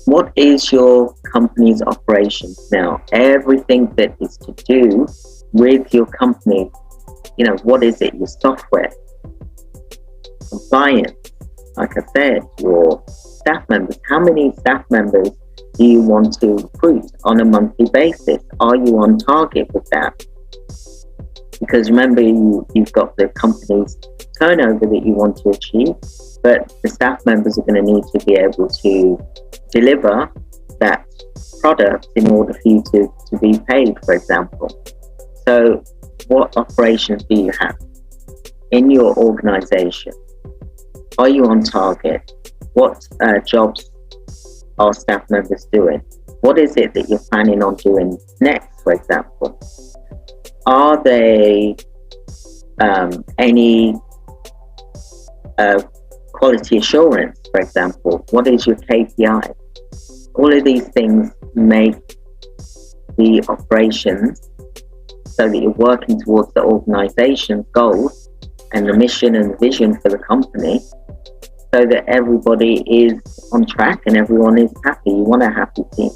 What is your company's operations now? Everything that is to do with your company, what is it? Your software, compliance, like I said, your staff members. How many staff members do you want to recruit on a monthly basis? Are you on target with that? Because remember, you've got the company's turnover that you want to achieve, but the staff members are going to need to be able to deliver that product in order for you to be paid, for example. So what operations do you have in your organization? Are you on target? What jobs are staff members doing? What is it that you're planning on doing next, for example? Are they any quality assurance, for example? What is your KPI? All of these things make the operations so that you're working towards the organization's goals and the mission and vision for the company, so that everybody is on track and everyone is happy. You want a happy team.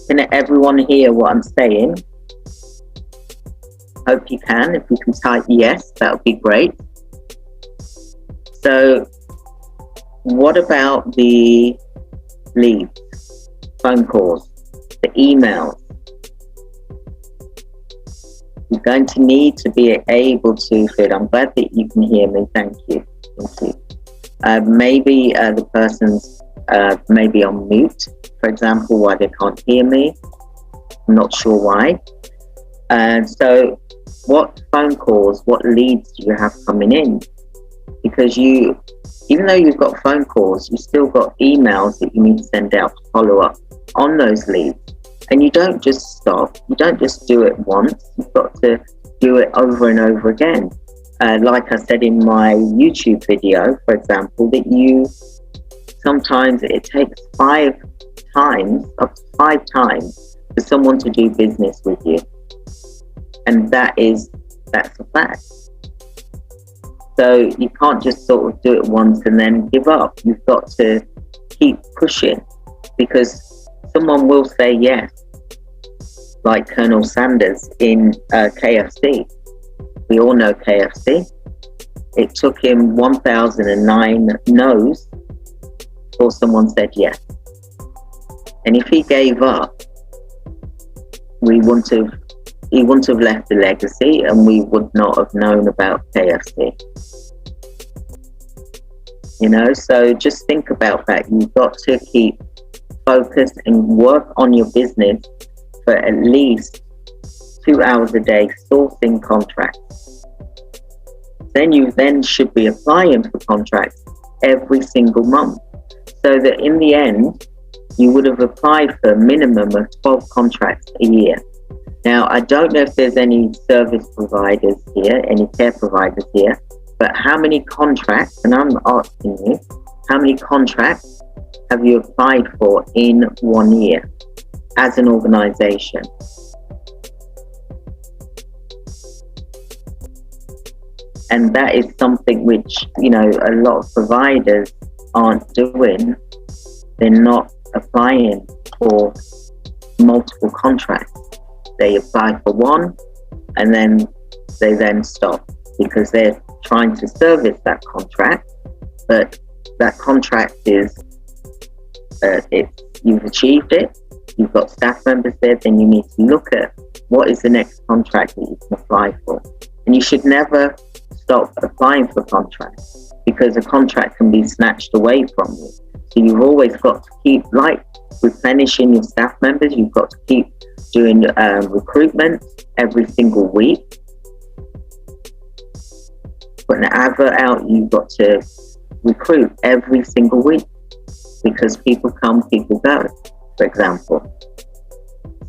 Can everyone hear what I'm saying? Hope you can. If you can type yes, that would be great. So what about the leads, phone calls, the emails? You're going to need to be able to fit. I'm glad that you can hear me. Thank you. Maybe the person's maybe on mute, for example, why they can't hear me. I'm not sure why. And so what phone calls, what leads do you have coming in? Because even though you've got phone calls, you've still got emails that you need to send out to follow up on those leads. And you don't just stop. You don't just do it once. You've got to do it over and over again. Like I said in my YouTube video, for example, that sometimes it takes 5 times, up to 5 times, for someone to do business with you. And that's a fact. So you can't just sort of do it once and then give up. You've got to keep pushing, because someone will say yes, like Colonel Sanders in KFC. We all know KFC. It took him 1009 no's before someone said yes. And if he gave up, he wouldn't have left a legacy, and we would not have known about KFC. So just think about that. You've got to keep focused and work on your business for at least 2 hours a day, sourcing contracts. Then you should be applying for contracts every single month, so that in the end, you would have applied for a minimum of 12 contracts a year. Now, I don't know if there's any service providers here, any care providers here, but how many contracts, and I'm asking you, how many contracts have you applied for in 1 year as an organization? And that is something which, a lot of providers aren't doing. They're not applying for multiple contracts. They apply for one and then they stop, because they're trying to service that contract, but that contract is, you've achieved it, you've got staff members there, then you need to look at what is the next contract that you can apply for. And you should never stop applying for contracts, because a contract can be snatched away from you. So you've always got to keep replenishing your staff members. You've got to keep doing recruitment every single week. Put an advert out, you've got to recruit every single week, because people come, people go, for example.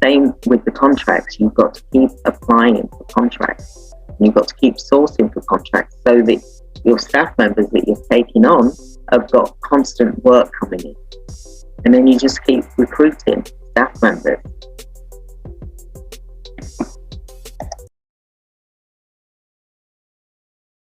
Same with the contracts. You've got to keep applying for contracts. You've got to keep sourcing for contracts, so that your staff members that you're taking on have got constant work coming in. And then you just keep recruiting staff members.